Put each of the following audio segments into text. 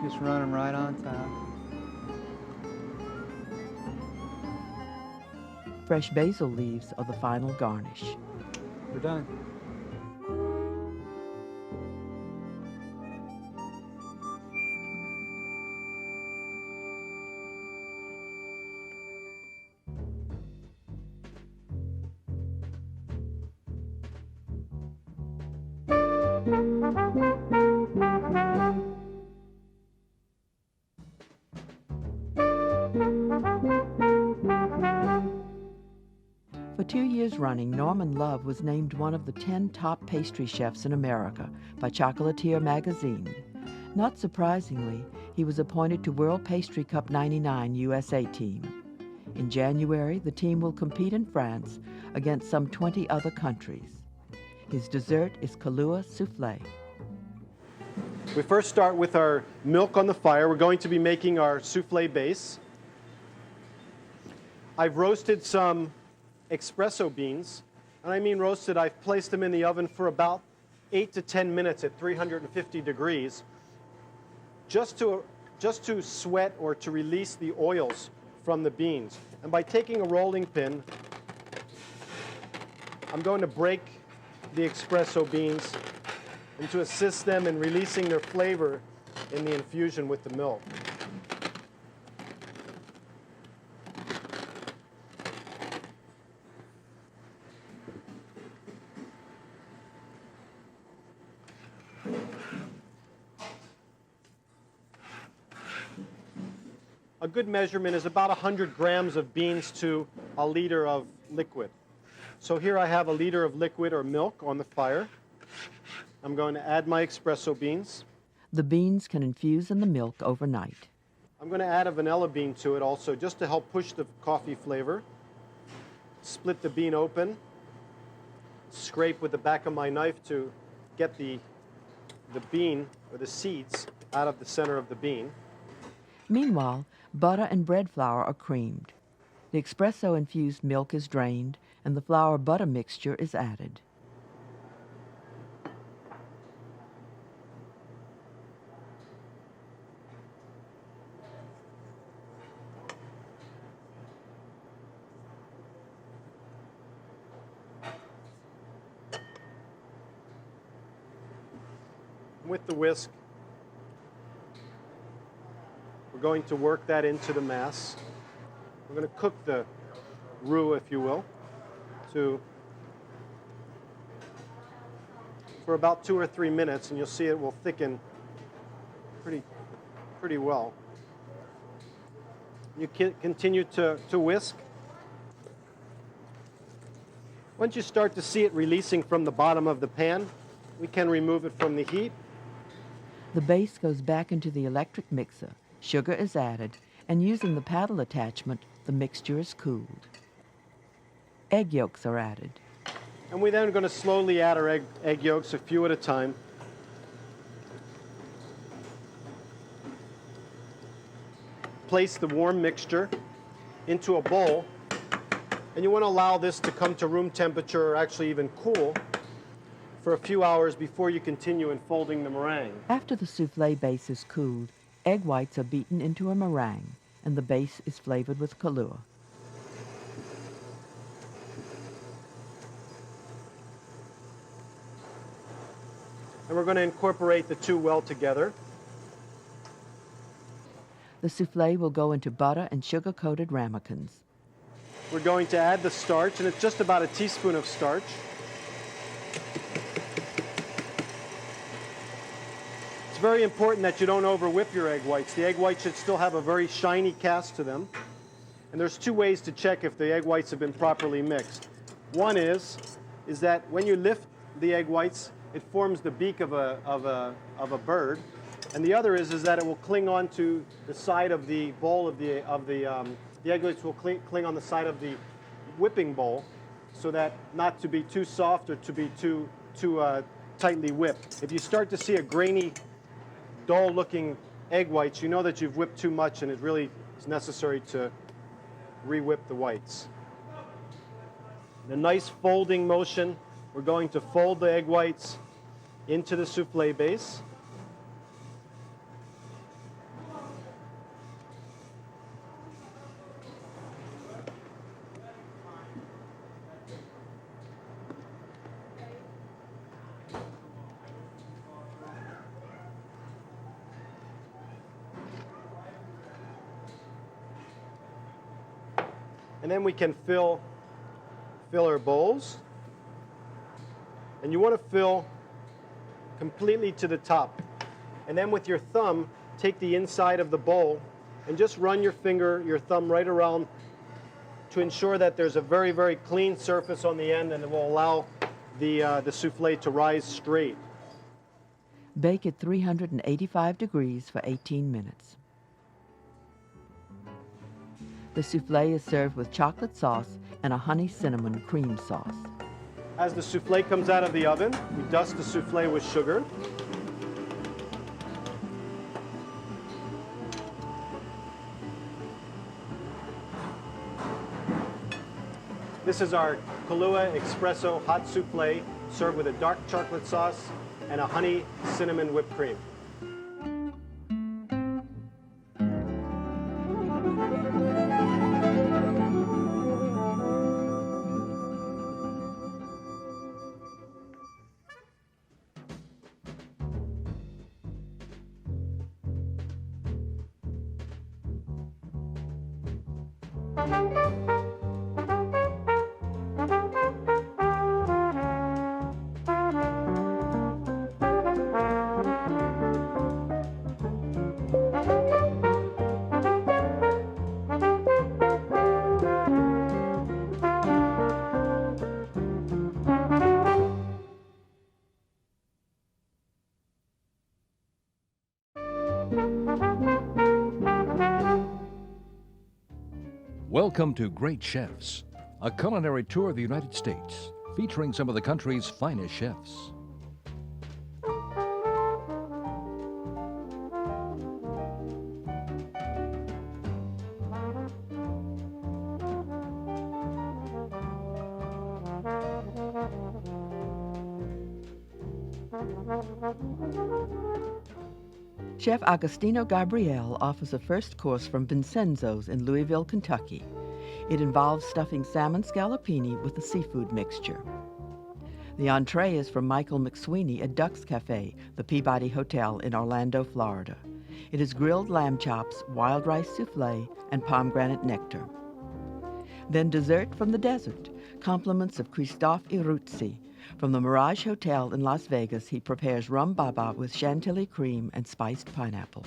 Just running right on top. Fresh basil leaves are the final garnish. We're done. For 2 years running, Norman Love was named one of the 10 top pastry chefs in America by Chocolatier magazine. Not surprisingly, he was appointed to World Pastry Cup 99 USA team. In January, the team will compete in France against some 20 other countries. His dessert is Kahlua soufflé. We first start with our milk on the fire. We're going to be making our souffle base. I've roasted some espresso beans, and I mean roasted. I've placed them in the oven for about 8 to 10 minutes at 350 degrees just to sweat or to release the oils from the beans. And by taking a rolling pin, I'm going to break the espresso beans and to assist them in releasing their flavor in the infusion with the milk. A good measurement is about 100 grams of beans to a liter of liquid. So here I have a liter of liquid or milk on the fire. I'm going to add my espresso beans. The beans can infuse in the milk overnight. I'm going to add a vanilla bean to it also, just to help push the coffee flavor. Split the bean open. Scrape with the back of my knife to get the bean or the seeds out of the center of the bean. Meanwhile, butter and bread flour are creamed. The espresso-infused milk is drained, and the flour-butter mixture is added. With the whisk, we're going to work that into the mass. We're going to cook the roux, if you will, for about 2 or 3 minutes, and you'll see it will thicken pretty well. You can continue to whisk. Once you start to see it releasing from the bottom of the pan, we can remove it from the heat. The base goes back into the electric mixer, sugar is added, and using the paddle attachment, the mixture is cooled. Egg yolks are added. And we're then going to slowly add our egg yolks, a few at a time. Place the warm mixture into a bowl, and you want to allow this to come to room temperature or actually even cool for a few hours before you continue in folding the meringue. After the souffle base is cooled, egg whites are beaten into a meringue, and the base is flavored with Kahlua. And we're going to incorporate the two well together. The souffle will go into butter and sugar-coated ramekins. We're going to add the starch, and it's just about a teaspoon of starch. It's very important that you don't over-whip your egg whites. The egg whites should still have a very shiny cast to them. And there's 2 ways to check if the egg whites have been properly mixed. One is that when you lift the egg whites, it forms the beak of a bird. And the other is that it will cling onto the side of the bowl the egg whites will cling on the side of the whipping bowl, so that not to be too soft or to be too tightly whipped. If you start to see a grainy, dull-looking egg whites, you know that you've whipped too much, and it really is necessary to re-whip the whites. In a nice folding motion, we're going to fold the egg whites into the souffle base. And then we can fill our bowls. And you want to fill completely to the top. And then with your thumb, take the inside of the bowl and just run your thumb right around to ensure that there's a very, very clean surface on the end, and it will allow the souffle to rise straight. Bake at 385 degrees for 18 minutes. The souffle is served with chocolate sauce and a honey cinnamon cream sauce. As the souffle comes out of the oven, we dust the souffle with sugar. This is our Kahlua Espresso Hot Souffle, served with a dark chocolate sauce and a honey cinnamon whipped cream. Welcome to Great Chefs, a culinary tour of the United States, featuring some of the country's finest chefs. Chef Agostino Gabriel offers a first course from Vincenzo's in Louisville, Kentucky. It involves stuffing salmon scallopini with a seafood mixture. The entree is from Michael McSweeney at Duck's Cafe, the Peabody Hotel in Orlando, Florida. It is grilled lamb chops, wild rice souffle, and pomegranate nectar. Then dessert from the desert, compliments of Christophe Iruzzi. From the Mirage Hotel in Las Vegas, he prepares rum baba with chantilly cream and spiced pineapple.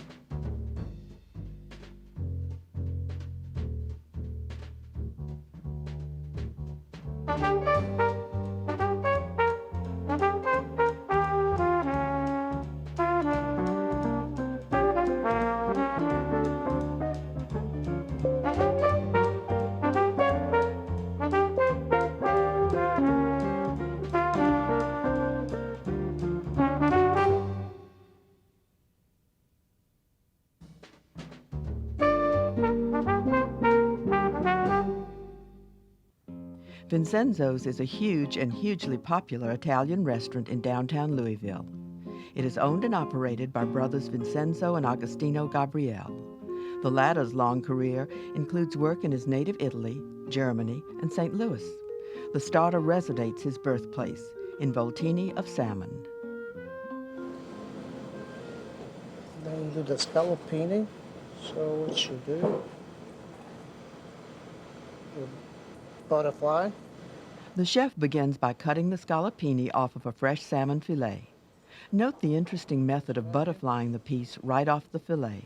Vincenzo's is a huge and hugely popular Italian restaurant in downtown Louisville. It is owned and operated by brothers Vincenzo and Agostino Gabriel. The latter's long career includes work in his native Italy, Germany, and St. Louis. The starter resonates his birthplace in Voltini of salmon. Then you do the scallopini. So what you do, you butterfly. The chef begins by cutting the scallopini off of a fresh salmon fillet. Note the interesting method of butterflying the piece right off the fillet.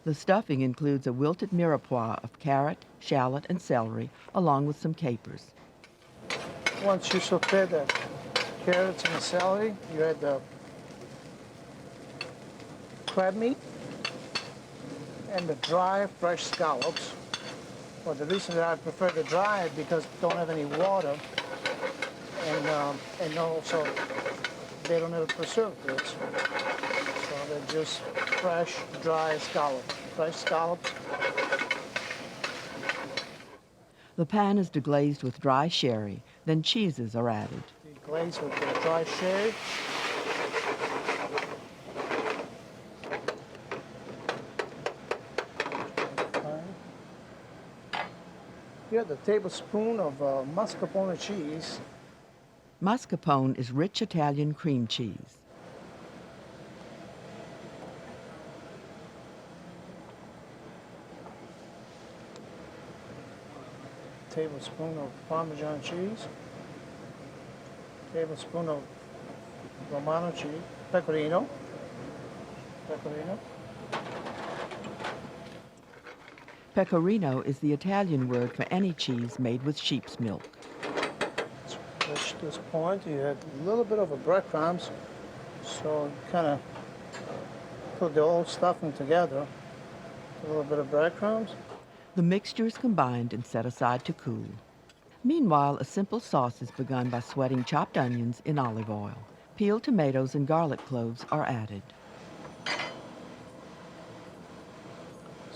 The stuffing includes a wilted mirepoix of carrot, shallot, and celery, along with some capers. Once you saute the carrots and the celery, you add the crab meat and the dry, fresh scallops. Well, the reason that I prefer the dry because they don't have any water, and also they don't have preservatives. So they're just fresh, dry scallops. Fresh scallops. The pan is deglazed with dry sherry, then cheeses are added. Glaze with the dry sherry. Here, the tablespoon of mascarpone cheese. Mascarpone is rich Italian cream cheese. Tablespoon of Parmesan cheese. Tablespoon of Romano cheese. Pecorino. Pecorino. Pecorino is the Italian word for any cheese made with sheep's milk. To reach this point, you add a little bit of a breadcrumbs, so kind of put the old stuffing together. A little bit of breadcrumbs. The mixture is combined and set aside to cool. Meanwhile, a simple sauce is begun by sweating chopped onions in olive oil. Peeled tomatoes and garlic cloves are added.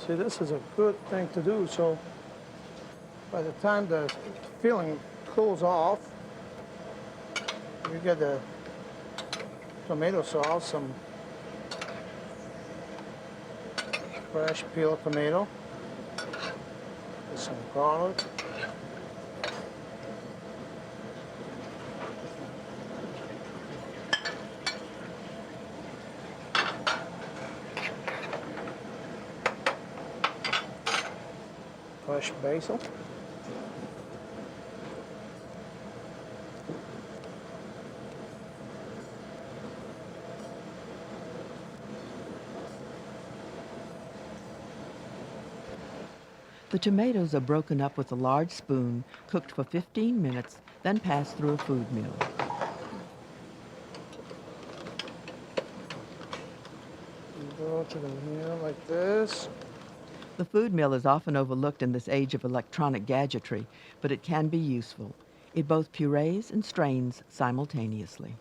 See, this is a good thing to do, so by the time the filling cools off, you get the tomato sauce, some fresh peeled tomato, with some garlic, fresh basil. The tomatoes are broken up with a large spoon, cooked for 15 minutes, then passed through a food mill. You go to the mill like this. The food mill is often overlooked in this age of electronic gadgetry, but it can be useful. It both purees and strains simultaneously.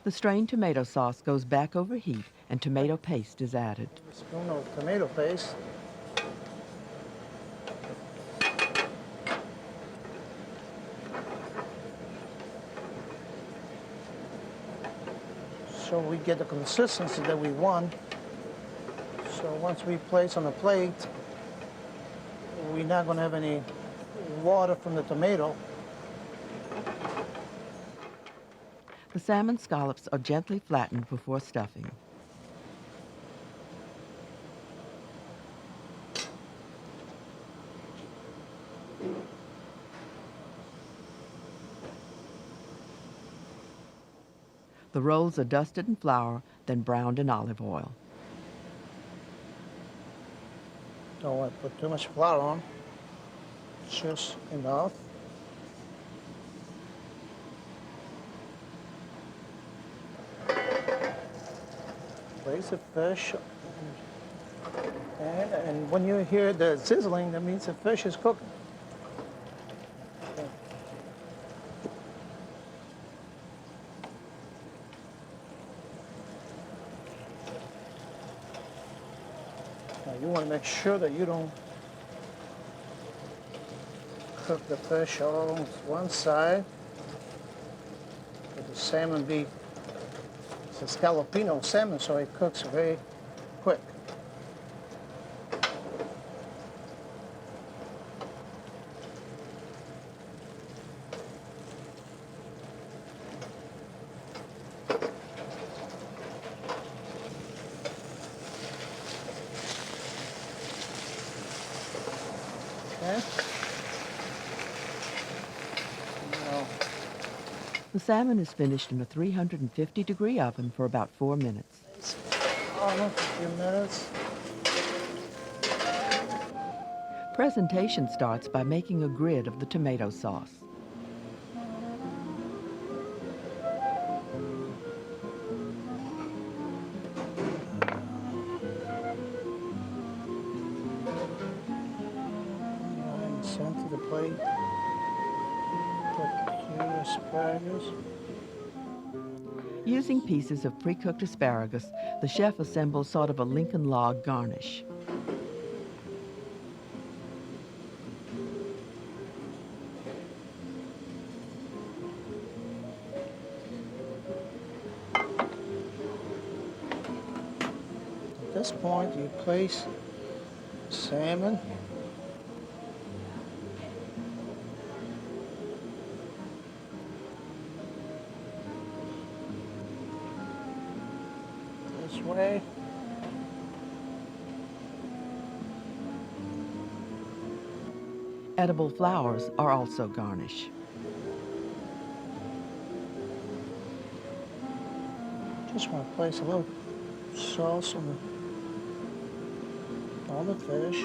The strained tomato sauce goes back over heat and tomato paste is added. A spoon of tomato paste. So we get the consistency that we want. So once we place on the plate, we're not going to have any water from the tomato. The salmon scallops are gently flattened before stuffing. The rolls are dusted in flour, then browned in olive oil. Don't want to put too much flour on, just enough. Place the fish, and when you hear the sizzling, that means the fish is cooking. Okay. Now you want to make sure that you don't cook the fish all on one side. Let the salmon be, it's a scallopino salmon, so it cooks very quick. Okay. Now, The salmon is finished in a 350-degree oven for about 4 minutes. almost a few minutes. Presentation starts by making a grid of the tomato sauce. And center the plate. Put cute asparagus. Using pieces of pre-cooked asparagus, the chef assembles sort of a Lincoln log garnish. At this point, you place Salmon. This way. Edible flowers are also garnish. Just want to place a little sauce on the fish.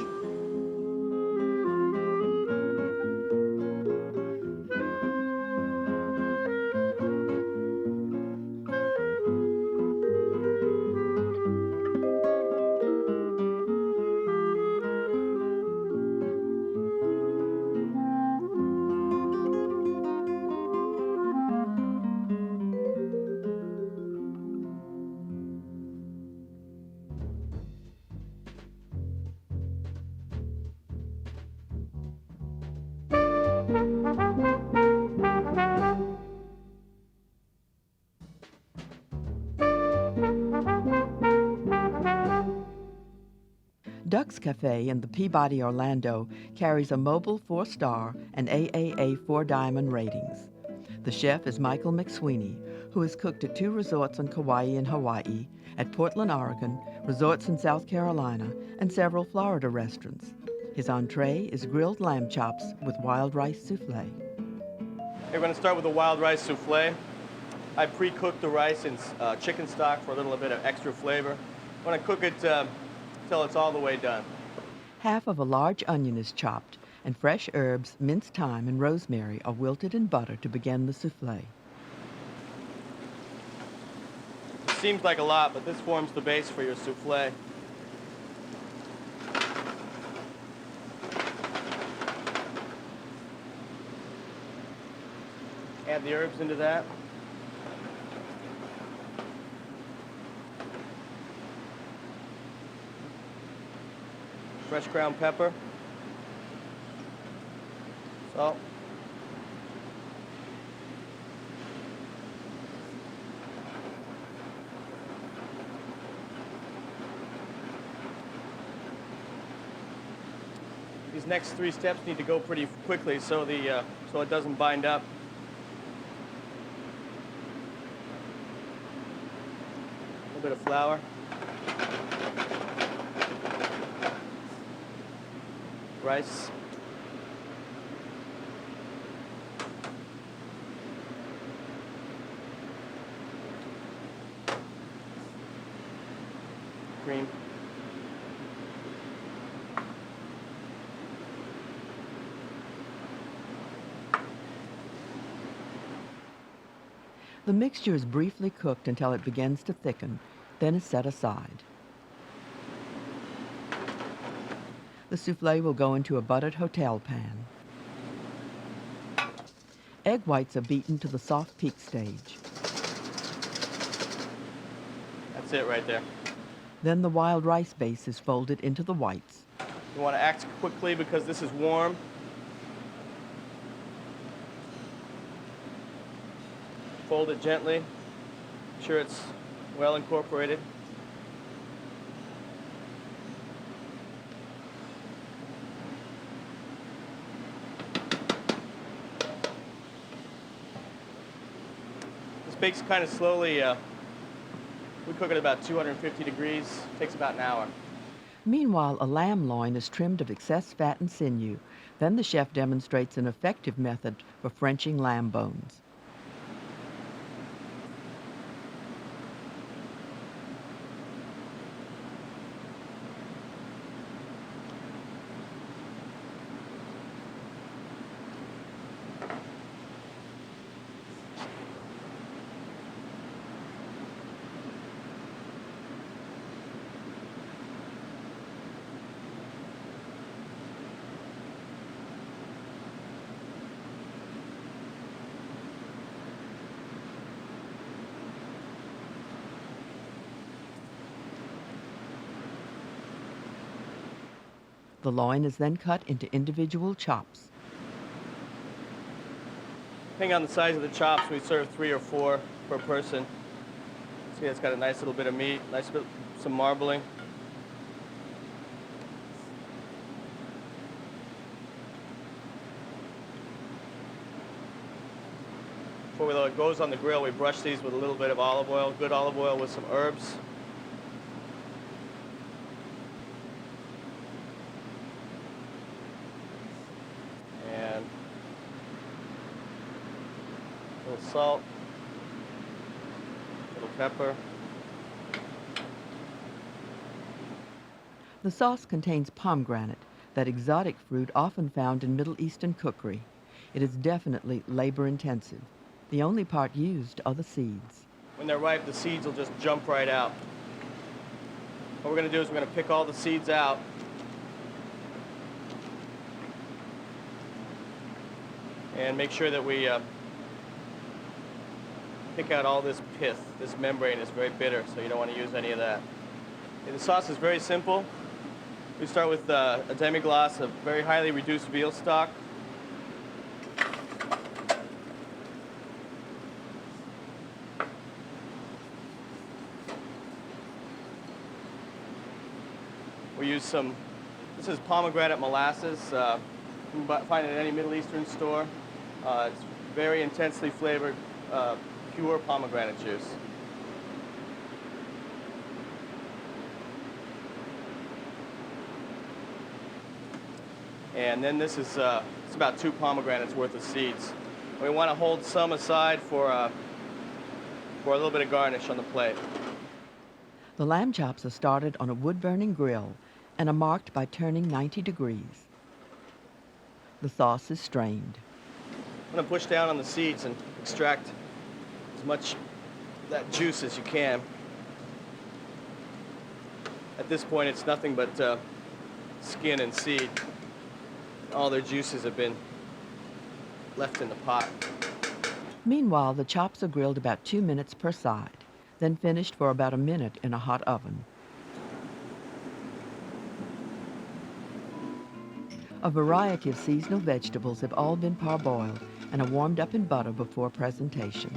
Duck's Cafe in the Peabody, Orlando carries a mobile 4-star and AAA 4-diamond ratings. The chef is Michael McSweeney, who has cooked at 2 resorts on Kauai and Hawaii, at Portland, Oregon, resorts in South Carolina, and several Florida restaurants. His entree is grilled lamb chops with wild rice souffle. We're going to start with the wild rice souffle. I pre-cooked the rice in chicken stock for a little bit of extra flavor. I want to cook it till it's all the way done. Half of a large onion is chopped, and fresh herbs, minced thyme, and rosemary are wilted in butter to begin the souffle. It seems like a lot, but this forms the base for your souffle. Add the herbs into that. Fresh ground pepper, salt, these next 3 steps need to go pretty quickly so it doesn't bind up. A little bit of flour. Rice. Cream. The mixture is briefly cooked until it begins to thicken, then is set aside. The souffle will go into a buttered hotel pan. Egg whites are beaten to the soft peak stage. That's it right there. Then the wild rice base is folded into the whites. You want to act quickly because this is warm. Fold it gently. Make sure it's well incorporated. This bakes kind of slowly. We cook it at about 250 degrees. Takes about an hour. Meanwhile, a lamb loin is trimmed of excess fat and sinew. Then the chef demonstrates an effective method for Frenching lamb bones. The loin is then cut into individual chops. Depending on the size of the chops, we serve 3 or 4 per person. See, it's got a nice little bit of meat, some marbling. before it goes on the grill, we brush these with a little bit of olive oil, good olive oil with some herbs. And a little salt, a little pepper. The sauce contains pomegranate, that exotic fruit often found in Middle Eastern cookery. It is definitely labor-intensive. The only part used are the seeds. When they're ripe, the seeds will just jump right out. What we're going to do is we're going to pick all the seeds out. And make sure that we pick out all this pith. This membrane is very bitter, so you don't want to use any of that. Okay, the sauce is very simple. We start with a demi-glace of very highly reduced veal stock. We use some, this is pomegranate molasses. You can find it at any Middle Eastern store. It's very intensely flavored, pure pomegranate juice. And then this is it's about 2 pomegranates worth of seeds. We want to hold some aside for a little bit of garnish on the plate. The lamb chops are started on a wood-burning grill and are marked by turning 90 degrees. The sauce is strained. I'm going to push down on the seeds and extract as much of that juice as you can. At this point, it's nothing but skin and seed. All their juices have been left in the pot. Meanwhile, the chops are grilled about 2 minutes per side, then finished for about a minute in a hot oven. A variety of seasonal vegetables have all been parboiled and are warmed up in butter before presentation.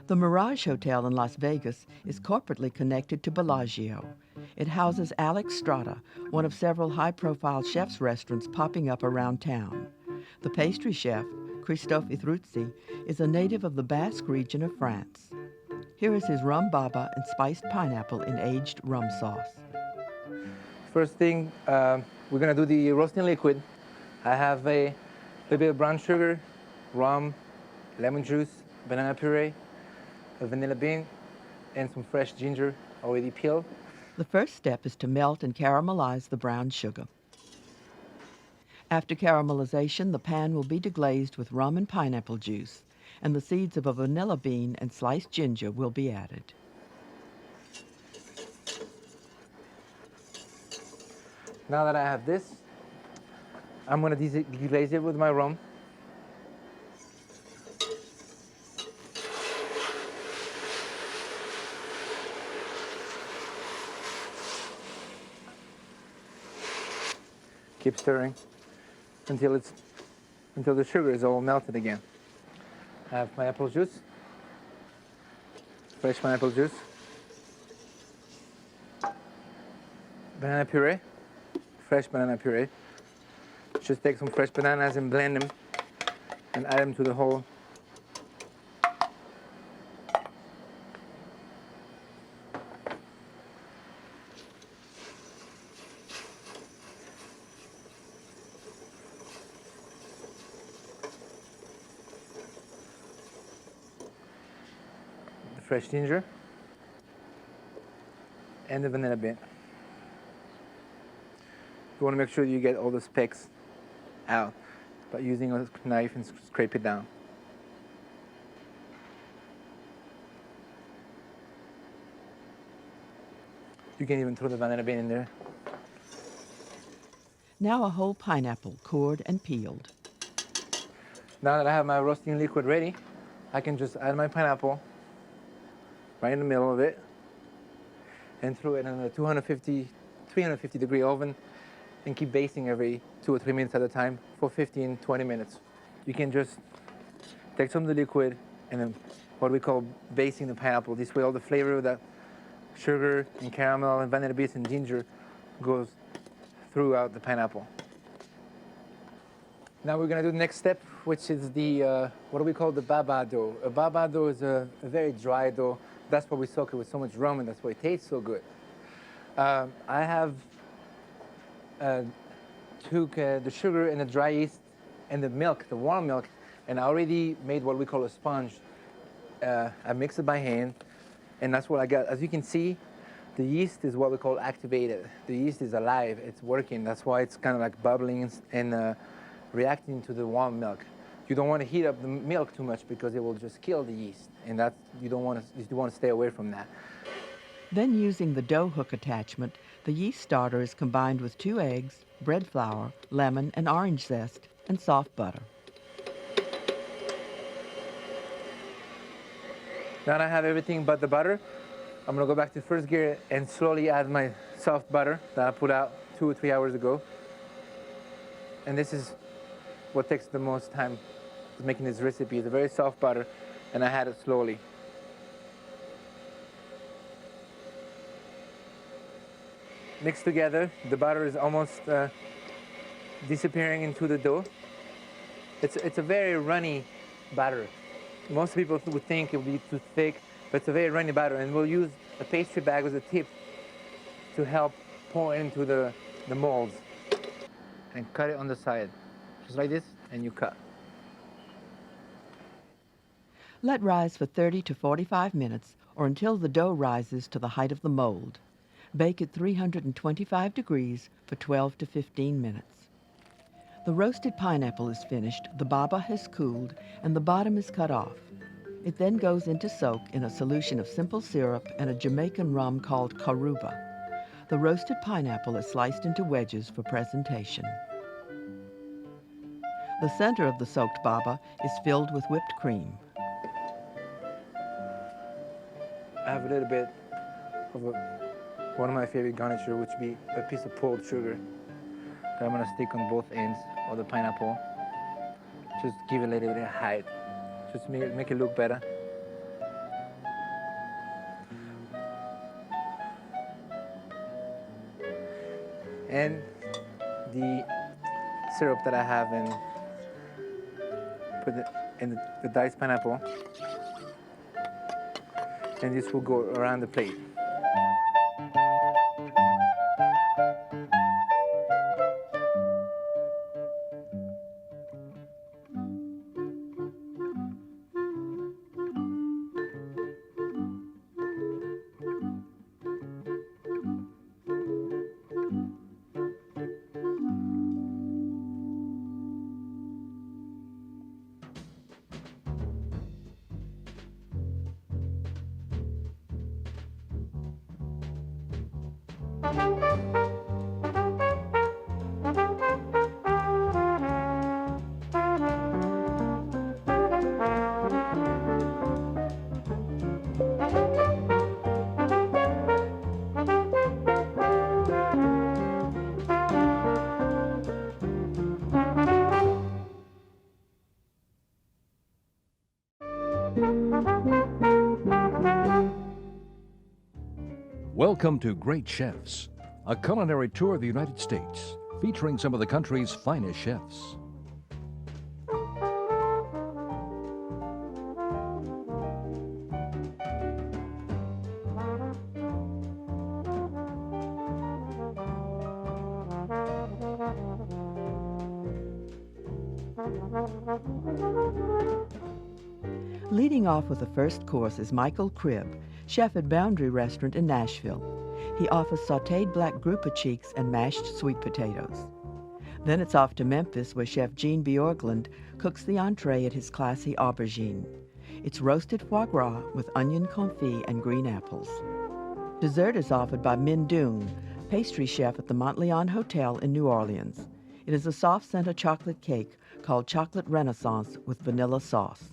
The Mirage Hotel in Las Vegas is corporately connected to Bellagio. It houses Alex Strata, one of several high-profile chefs' restaurants popping up around town. The pastry chef, Christophe Itruzzi, is a native of the Basque region of France. Here is his rum baba and spiced pineapple in aged rum sauce. First thing, we're gonna do the roasting liquid. I have a little bit of brown sugar, rum, lemon juice, banana puree, a vanilla bean, and some fresh ginger already peeled. The first step is to melt and caramelize the brown sugar. After caramelization, the pan will be deglazed with rum and pineapple juice, and the seeds of a vanilla bean and sliced ginger will be added. Now that I have this, I'm gonna deglaze it with my rum. Keep stirring until the sugar is all melted again. I have pineapple juice, fresh pineapple juice, banana puree, fresh banana puree. Just take some fresh bananas and blend them and add them to the whole. The fresh ginger and the vanilla bean. You want to make sure you get all the specks out by using a knife and scrape it down. You can even throw the vanilla bean in there. Now a whole pineapple, cored and peeled. Now that I have my roasting liquid ready, I can just add my pineapple right in the middle of it and throw it in a 350 degree oven and keep basting every 2 or 3 minutes at a time for 15-20 minutes. You can just take some of the liquid and then what we call basting the pineapple. This way all the flavor of that sugar and caramel and vanilla beans and ginger goes throughout the pineapple. Now we're gonna do the next step, which is the, what do we call the baba dough? A baba dough is a very dry dough. That's why we soak it with so much rum and that's why it tastes so good. I have took the sugar and the dry yeast and the milk, the warm milk, and I already made what we call a sponge. I mix it by hand, and that's what I got. As you can see, the yeast is what we call activated. The yeast is alive, it's working. That's why it's kind of like bubbling and reacting to the warm milk. You don't want to heat up the milk too much because it will just kill the yeast, and that you want to stay away from that. Then using the dough hook attachment, the yeast starter is combined with 2 eggs, bread flour, lemon and orange zest, and soft butter. Now that I have everything but the butter, I'm gonna go back to first gear and slowly add my soft butter that I put out 2 or 3 hours ago. And this is what takes the most time making this recipe. It's a very soft butter, and I add it slowly. Mixed together, the butter is almost disappearing into the dough. It's a very runny batter. Most people would think it would be too thick, but it's a very runny batter, and we'll use a pastry bag as a tip to help pour into the molds. And cut it on the side, just like this, and you cut. Let rise for 30 to 45 minutes or until the dough rises to the height of the mold. Bake at 325 degrees for 12 to 15 minutes. The roasted pineapple is finished, the baba has cooled, and the bottom is cut off. It then goes into soak in a solution of simple syrup and a Jamaican rum called karuba. The roasted pineapple is sliced into wedges for presentation. The center of the soaked baba is filled with whipped cream. I have a little bit of one of my favorite garniture, which would be a piece of pulled sugar that I'm gonna stick on both ends of the pineapple. Just give it a little bit of height. Just make it look better. And the syrup that I have and put it in the diced pineapple. And this will go around the plate. Welcome to Great Chefs, a culinary tour of the United States, featuring some of the country's finest chefs. Leading off with the first course is Michael Cribb, chef at Boundary Restaurant in Nashville. He offers sautéed black grouper cheeks and mashed sweet potatoes. Then it's off to Memphis, where Chef Gene Bjorklund cooks the entree at his classy aubergine. It's roasted foie gras with onion confit and green apples. Dessert is offered by Min Doong, pastry chef at the Montleon Hotel in New Orleans. It is a soft center chocolate cake called Chocolate Renaissance with vanilla sauce.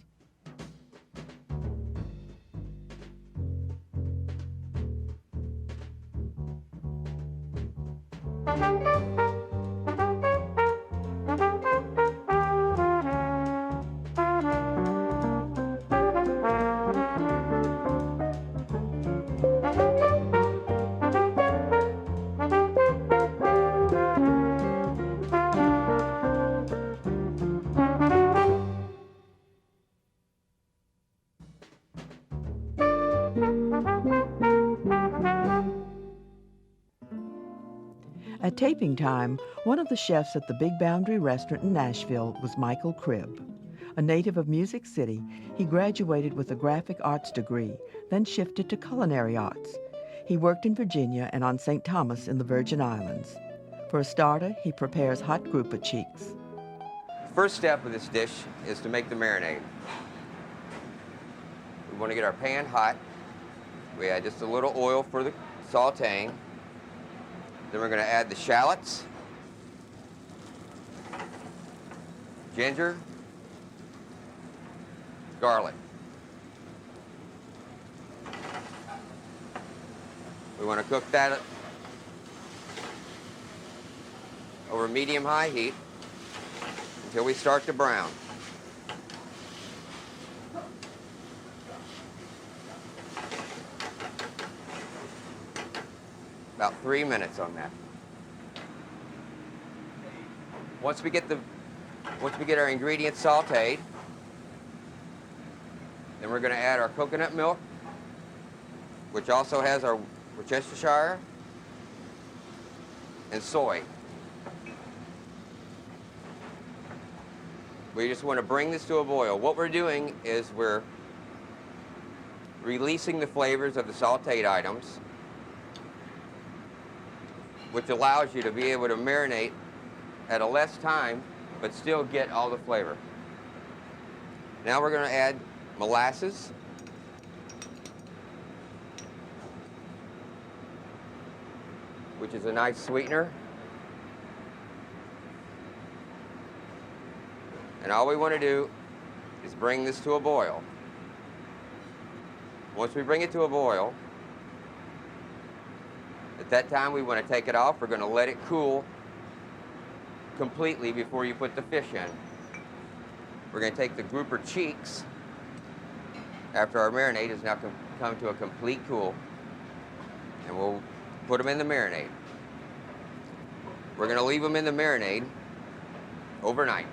At taping time, one of the chefs at the Big Boundary Restaurant in Nashville was Michael Cribb. A native of Music City, he graduated with a graphic arts degree, then shifted to culinary arts. He worked in Virginia and on St. Thomas in the Virgin Islands. For a starter, he prepares hot grouper cheeks. First step of this dish is to make the marinade. We want to get our pan hot. We add just a little oil for the sauteing. Then we're going to add the shallots, ginger, garlic. We want to cook that over medium-high heat until we start to brown. About 3 minutes on that. Once we get our ingredients sauteed, then we're going to add our coconut milk, which also has our Worcestershire and soy. We just want to bring this to a boil. What we're doing is we're releasing the flavors of the sauteed items, which allows you to be able to marinate at a less time, but still get all the flavor. Now we're going to add molasses, which is a nice sweetener. And all we want to do is bring this to a boil. Once we bring it to a boil, at that time we want to take it off. We're going to let it cool completely before you put the fish in. We're going to take the grouper cheeks after our marinade has now come to a complete cool, and we'll put them in the marinade. We're going to leave them in the marinade overnight.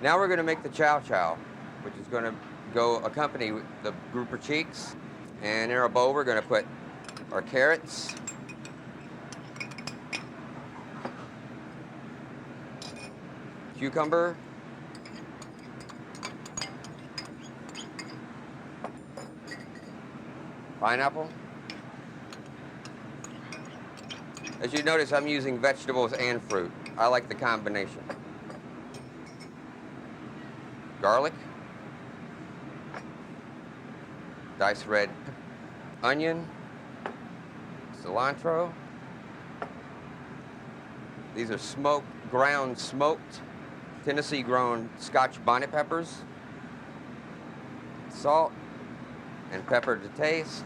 Now we're going to make the chow chow, which is going to go accompany the grouper cheeks. And in our bowl we're going to put our carrots, cucumber, pineapple. As you notice, I'm using vegetables and fruit. I like the combination. Garlic, diced red onion, cilantro. These are ground smoked, Tennessee grown Scotch bonnet peppers. Salt and pepper to taste.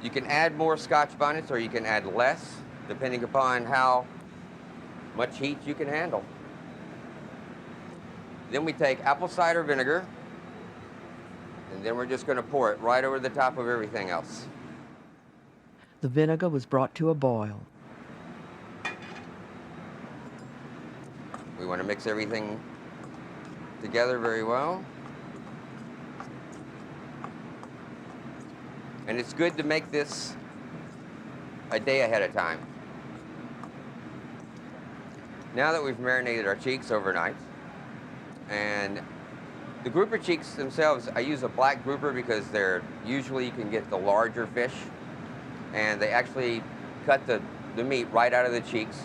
You can add more Scotch bonnets or you can add less, depending upon how much heat you can handle. Then we take apple cider vinegar, and then we're just going to pour it right over the top of everything else. The vinegar was brought to a boil. We want to mix everything together very well. And it's good to make this a day ahead of time. Now that we've marinated our cheeks overnight, and the grouper cheeks themselves, I use a black grouper because they're usually you can get the larger fish, and they actually cut the meat right out of the cheeks,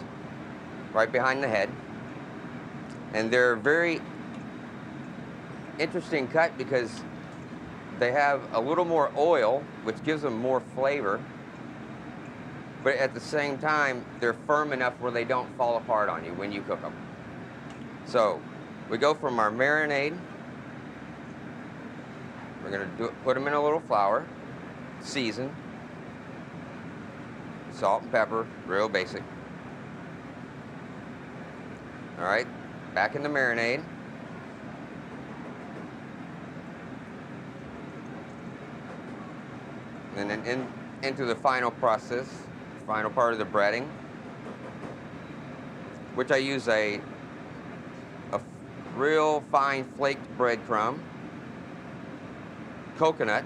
right behind the head. And they're very interesting cut because they have a little more oil, which gives them more flavor, but at the same time, they're firm enough where they don't fall apart on you when you cook them. So we go from our marinade. We're going to put them in a little flour, season, salt and pepper, real basic. All right, back in the marinade. And then into the final process, final part of the breading, which I use a real fine flaked breadcrumb, coconut,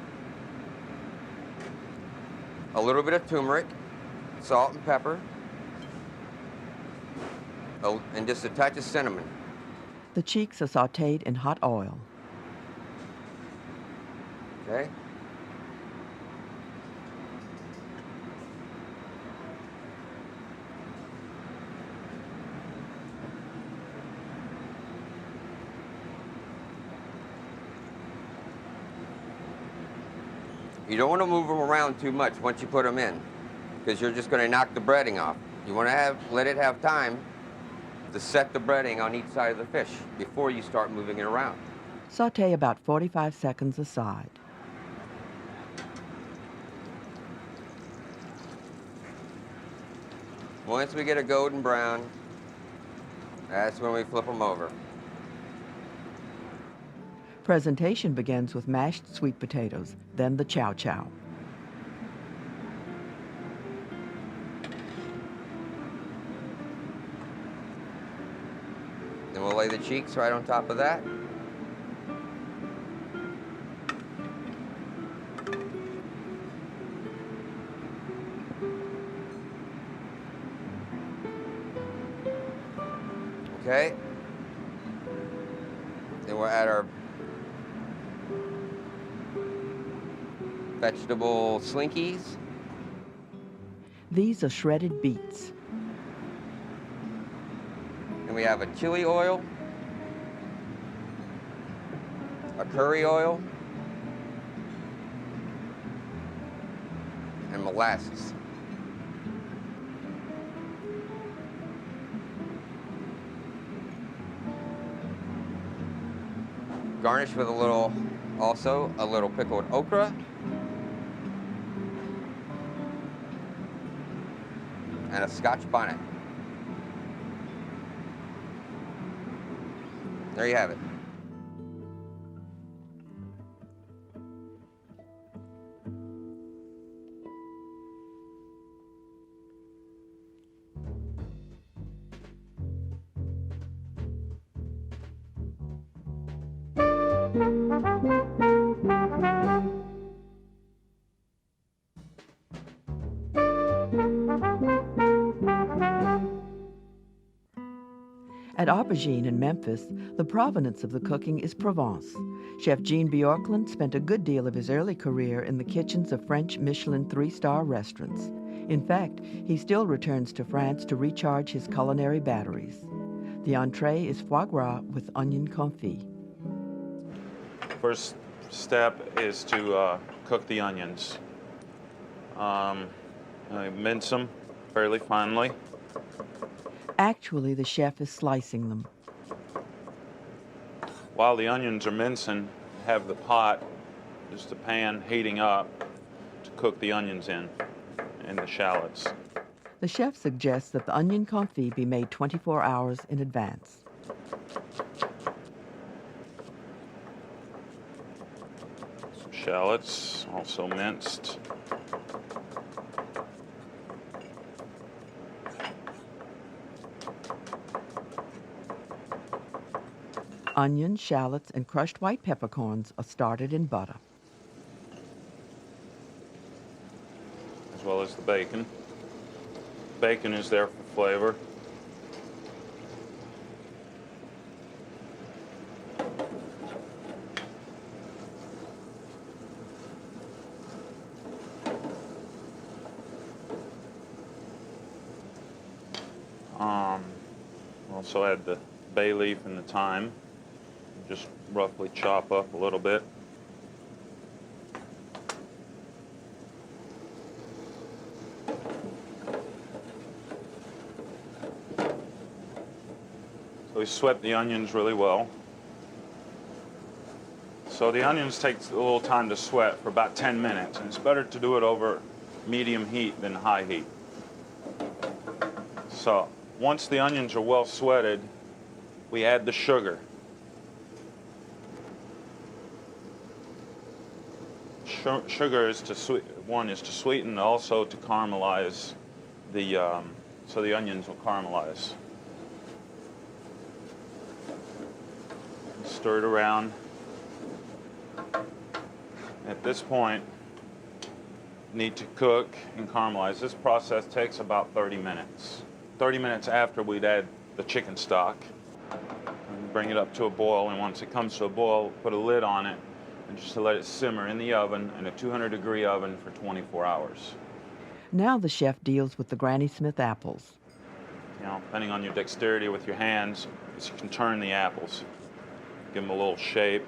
a little bit of turmeric, salt and pepper, and just a touch of cinnamon. The cheeks are sautéed in hot oil. Okay. You don't want to move them around too much once you put them in, because you're just going to knock the breading off. You want to let it have time to set the breading on each side of the fish before you start moving it around. Sauté about 45 seconds aside. Once we get a golden brown, that's when we flip them over. Presentation begins with mashed sweet potatoes, then the chow chow. Then we'll lay the cheeks right on top of that. Okay. Then we'll add our vegetable slinkies. These are shredded beets. And we have a chili oil, a curry oil, and molasses. Garnish with a little pickled okra. And a Scotch bonnet. There you have it. At Aubergine in Memphis, the provenance of the cooking is Provence. Chef Jean Bjorklund spent a good deal of his early career in the kitchens of French Michelin 3-star restaurants. In fact, he still returns to France to recharge his culinary batteries. The entree is foie gras with onion confit. First step is to cook the onions. I mince them fairly finely. Actually, the chef is slicing them. While the onions are mincing, have the pot, just a pan heating up to cook the onions in and the shallots. The chef suggests that the onion confit be made 24 hours in advance. Shallots, also minced. Onions, shallots, and crushed white peppercorns are started in butter. As well as the bacon. Bacon is there for flavor. Also add the bay leaf and the thyme. Just roughly chop up a little bit. So we sweat the onions really well. So the onions take a little time to sweat for about 10 minutes, and it's better to do it over medium heat than high heat. So once the onions are well sweated, we add the sugar. Sugar is to sweeten, also to caramelize so the onions will caramelize. Stir it around. At this point, need to cook and caramelize. This process takes about 30 minutes. 30 minutes after we'd add the chicken stock. And bring it up to a boil, and once it comes to a boil, put a lid on it and just to let it simmer in the oven, in a 200-degree oven for 24 hours. Now the chef deals with the Granny Smith apples. You know, depending on your dexterity with your hands, you can turn the apples. Give them a little shape,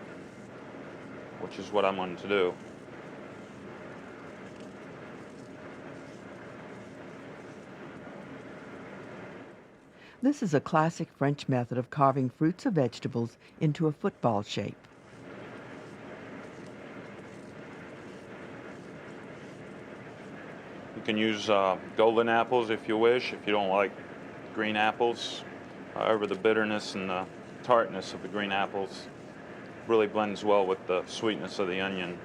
which is what I'm going to do. This is a classic French method of carving fruits or vegetables into a football shape. You can use golden apples if you wish, if you don't like green apples. However, the bitterness and the tartness of the green apples really blends well with the sweetness of the onion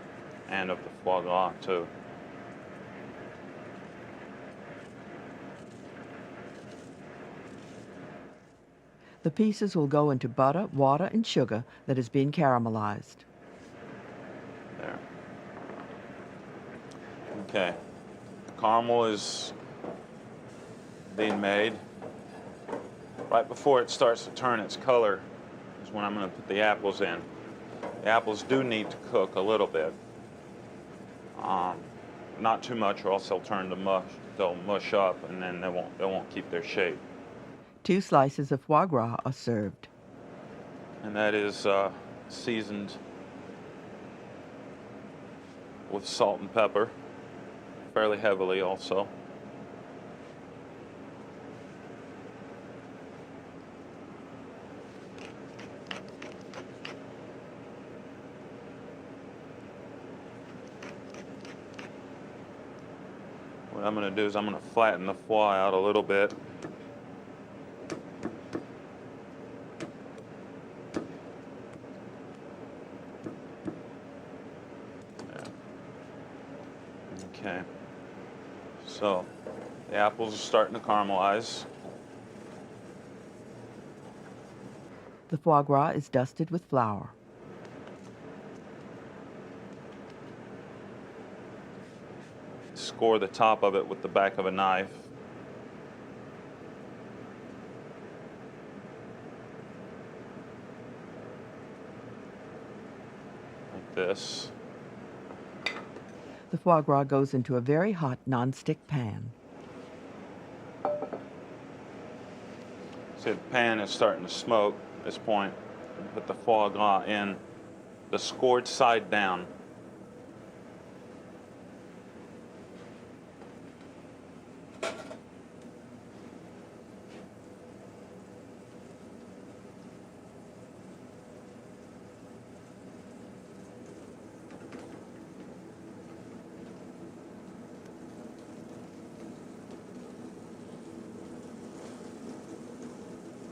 and of the foie gras too. The pieces will go into butter, water, and sugar that has been caramelized. There. Okay. Caramel is being made. Right before it starts to turn its color is when I'm going to put the apples in. The apples do need to cook a little bit. Not too much, or else they'll turn to mush. They'll mush up, and then they won't keep their shape. 2 slices of foie gras are served. And that is seasoned with salt and pepper, fairly heavily also. What I'm going to do is I'm going to flatten the foie out a little bit. Okay, so the apples are starting to caramelize. The foie gras is dusted with flour. Score the top of it with the back of a knife. Like this. The foie gras goes into a very hot nonstick pan. See, the pan is starting to smoke at this point. Put the foie gras in, the scored side down.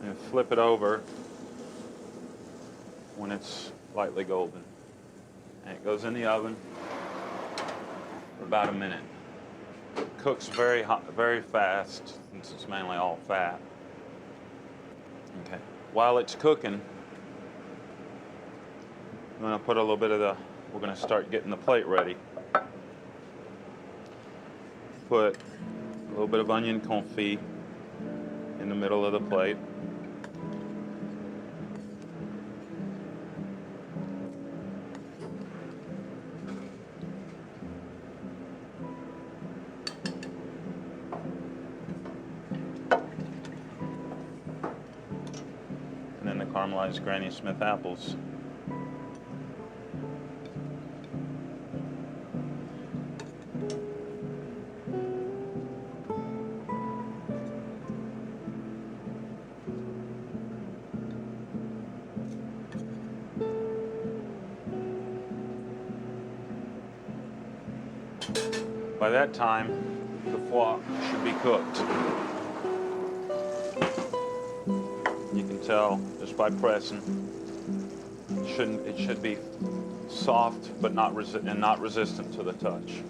And flip it over when it's lightly golden. And it goes in the oven for about a minute. It cooks very hot, very fast, since it's mainly all fat. Okay. While it's cooking, I'm going to put a little bit of we're going to start getting the plate ready. Put a little bit of onion confit in the middle of the plate. And then the caramelized Granny Smith apples. By that time, the foie should be cooked. You can tell just by pressing. It should be soft, but not resistant to the touch.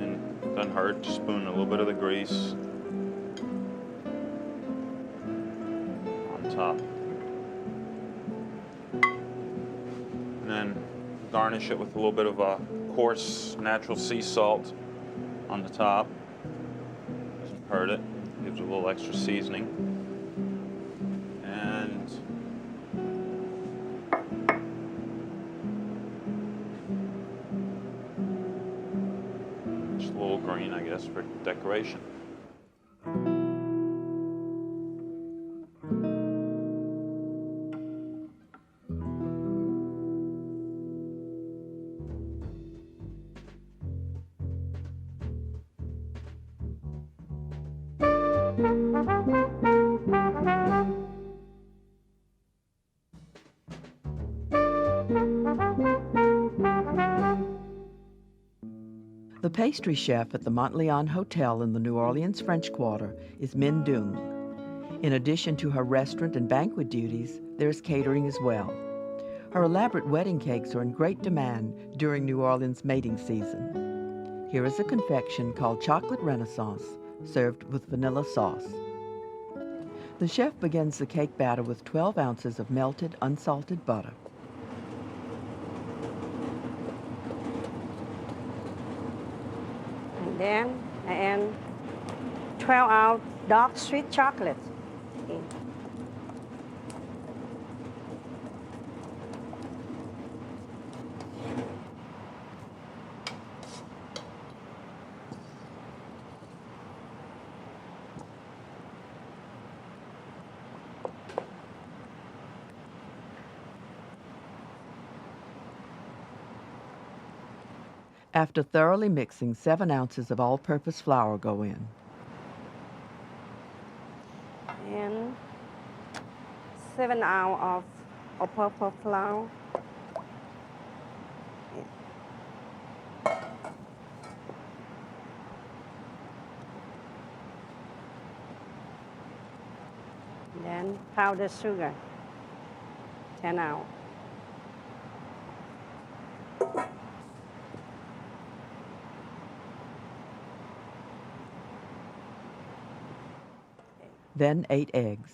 And doesn't hurt to spoon a little bit of the grease top. And then garnish it with a little bit of a coarse natural sea salt on the top. Doesn't hurt it. Gives it a little extra seasoning. And just a little green, I guess, for decoration. The pastry chef at the Montleon Hotel in the New Orleans French Quarter is Min Dung. In addition to her restaurant and banquet duties, there is catering as well. Her elaborate wedding cakes are in great demand during New Orleans mating season. Here is a confection called Chocolate Renaissance, served with vanilla sauce. The chef begins the cake batter with 12 ounces of melted, unsalted butter. And then I add 12 ounce dark sweet chocolate. Okay. After thoroughly mixing, 7 ounces of all-purpose flour go in. And 7 ounces of all-purpose flour. Then powdered sugar, 10 ounces. Then 8 eggs.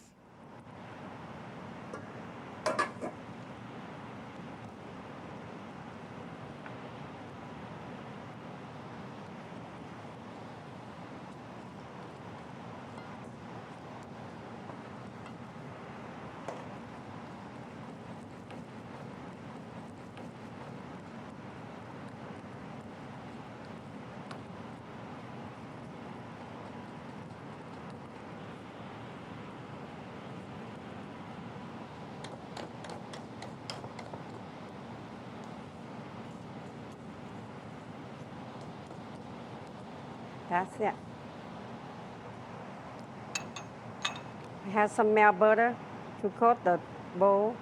That's it. I have some melt butter to coat the bowl.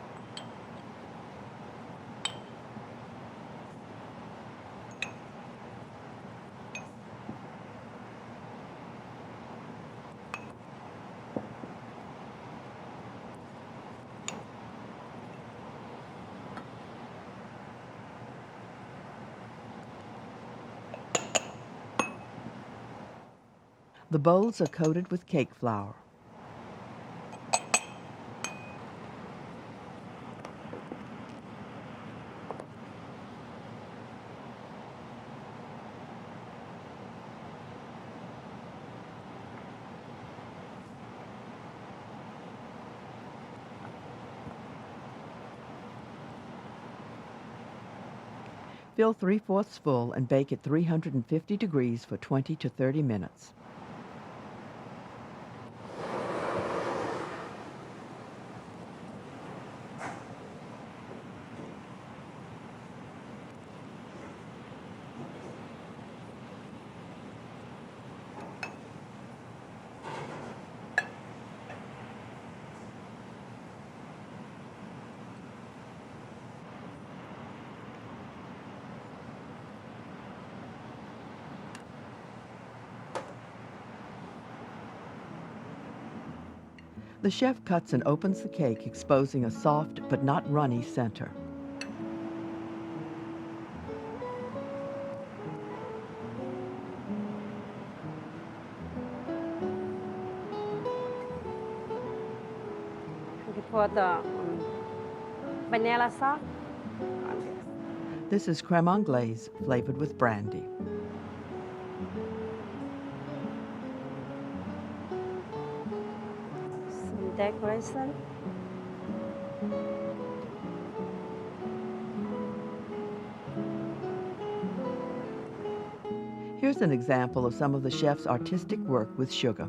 The bowls are coated with cake flour. Fill 3/4 full and bake at 350 degrees for 20 to 30 minutes. The chef cuts and opens the cake, exposing a soft but not runny center. You put the vanilla sauce on this. This is creme anglaise flavored with brandy. Some decoration. Here's an example of some of the chef's artistic work with sugar.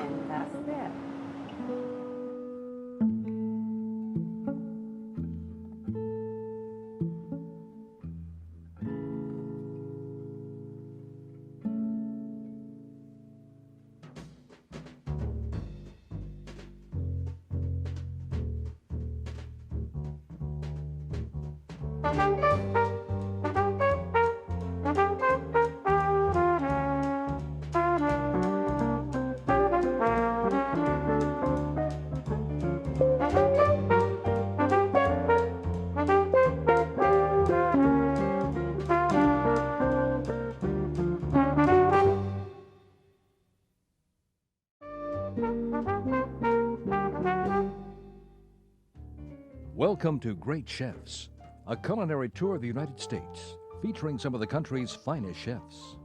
And that's it. Welcome to Great Chefs, a culinary tour of the United States featuring some of the country's finest chefs.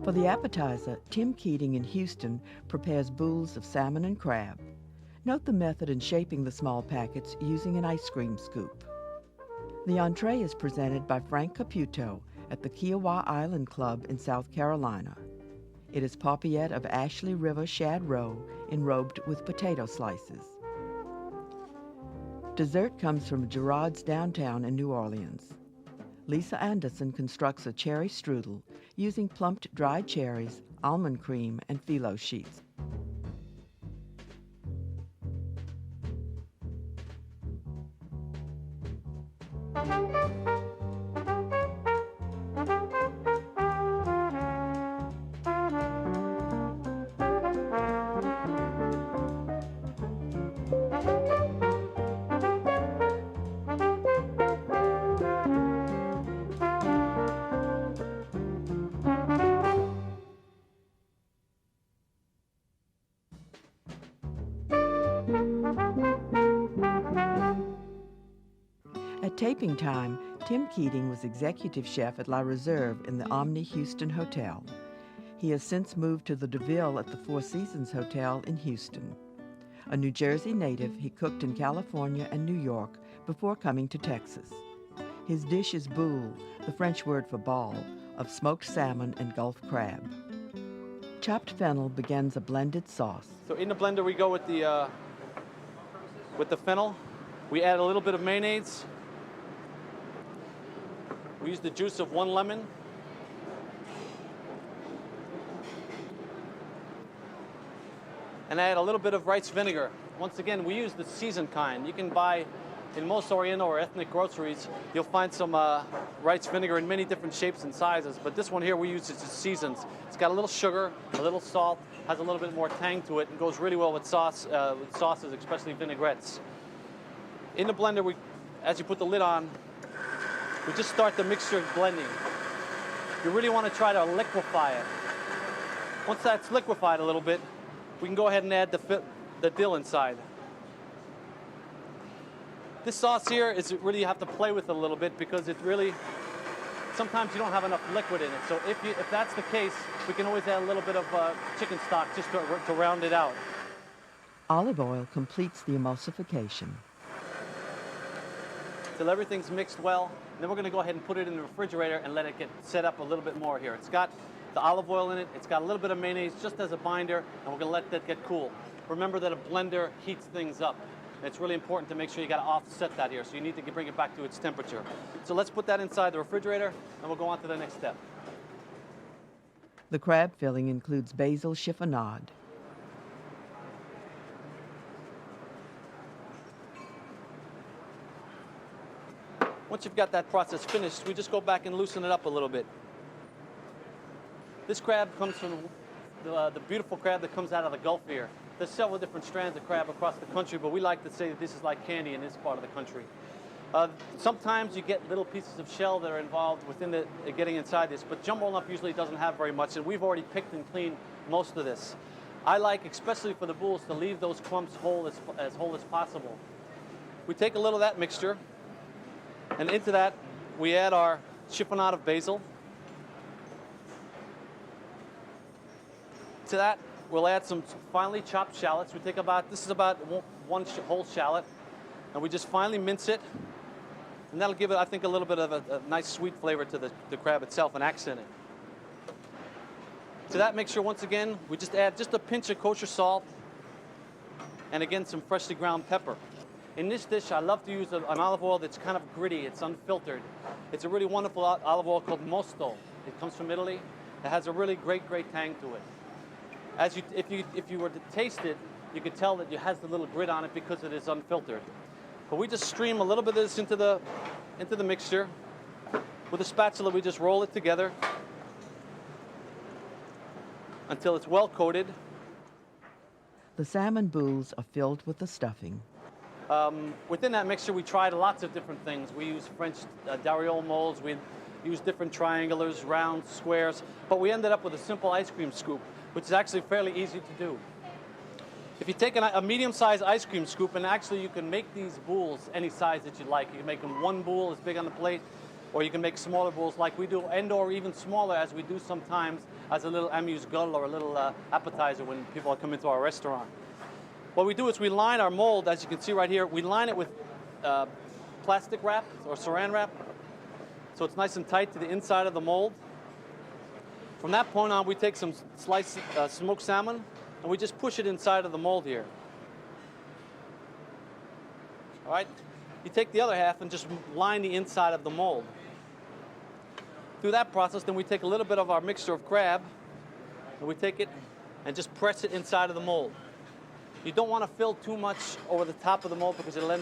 For the appetizer, Tim Keating in Houston prepares boules of salmon and crab. Note the method in shaping the small packets using an ice cream scoop. The entree is presented by Frank Caputo at the Kiowa Island Club in South Carolina. It is paupiette of Ashley River shad roe enrobed with potato slices. Dessert comes from Gerard's Downtown in New Orleans. Lisa Anderson constructs a cherry strudel using plumped dried cherries, almond cream, and phyllo sheets. At taping time, Tim Keating was executive chef at La Reserve in the Omni Houston Hotel. He has since moved to the DeVille at the Four Seasons Hotel in Houston. A New Jersey native, he cooked in California and New York before coming to Texas. His dish is boule, the French word for ball, of smoked salmon and Gulf crab. Chopped fennel begins a blended sauce. So in the blender we go with the fennel. We add a little bit of mayonnaise. We use the juice of 1 lemon. And add a little bit of rice vinegar. Once again, we use the seasoned kind. You can buy, in most Oriental or ethnic groceries, you'll find some rice vinegar in many different shapes and sizes, but this one here we use it as seasons. It's got a little sugar, a little salt, has a little bit more tang to it, and goes really well with sauces, especially vinaigrettes. In the blender, as you put the lid on, we just start the mixture blending. You really want to try to liquefy it. Once that's liquefied a little bit, we can go ahead and add the dill inside. This sauce here is really, you have to play with it a little bit because it really, sometimes you don't have enough liquid in it. So if that's the case, we can always add a little bit of chicken stock just to round it out. Olive oil completes the emulsification. Till everything's mixed well, then we're going to go ahead and put it in the refrigerator and let it get set up a little bit more here. It's got the olive oil in it, it's got a little bit of mayonnaise just as a binder, and we're going to let that get cool. Remember that a blender heats things up. It's really important to make sure you got to offset that here, so you need to bring it back to its temperature. So let's put that inside the refrigerator, and we'll go on to the next step. The crab filling includes basil chiffonade. Once you've got that process finished, we just go back and loosen it up a little bit. This crab comes from the beautiful crab that comes out of the Gulf here. There's several different strands of crab across the country, but we like to say that this is like candy in this part of the country. Sometimes you get little pieces of shell that are involved within getting inside this, but jumbo lump usually doesn't have very much, and we've already picked and cleaned most of this. I like, especially for the bulls, to leave those clumps as whole as possible. We take a little of that mixture, and into that we add our chiffonade of basil. To that, we'll add some finely chopped shallots. We take this is about one whole shallot, and we just finely mince it. And that'll give it, I think, a little bit of a nice sweet flavor to the crab itself and accent it. To that mixture, once again, we just add just a pinch of kosher salt and again some freshly ground pepper. In this dish, I love to use an olive oil that's kind of gritty, it's unfiltered. It's a really wonderful olive oil called Mosto. It comes from Italy. It has a really great tang to it. If you were to taste it, you could tell that it has the little grit on it because it is unfiltered. But we just stream a little bit of this into the mixture. With a spatula, we just roll it together until it's well coated. The salmon boules are filled with the stuffing. Within that mixture, we tried lots of different things. We used French dariole molds. We used different triangulars, rounds, squares. But we ended up with a simple ice cream scoop, which is actually fairly easy to do. If you take a medium-sized ice cream scoop, and actually you can make these boules any size that you like. You can make them one boule as big on the plate, or you can make smaller boules like we do, and/or even smaller as we do sometimes as a little amuse-gueule or a little appetizer when people come into our restaurant. What we do is we line our mold, as you can see right here, we line it with plastic wrap or saran wrap, so it's nice and tight to the inside of the mold. From that point on, we take some sliced smoked salmon, and we just push it inside of the mold here. All right? You take the other half and just line the inside of the mold. Through that process, then we take a little bit of our mixture of crab, and we take it and just press it inside of the mold. You don't want to fill too much over the top of the mold because it'll end up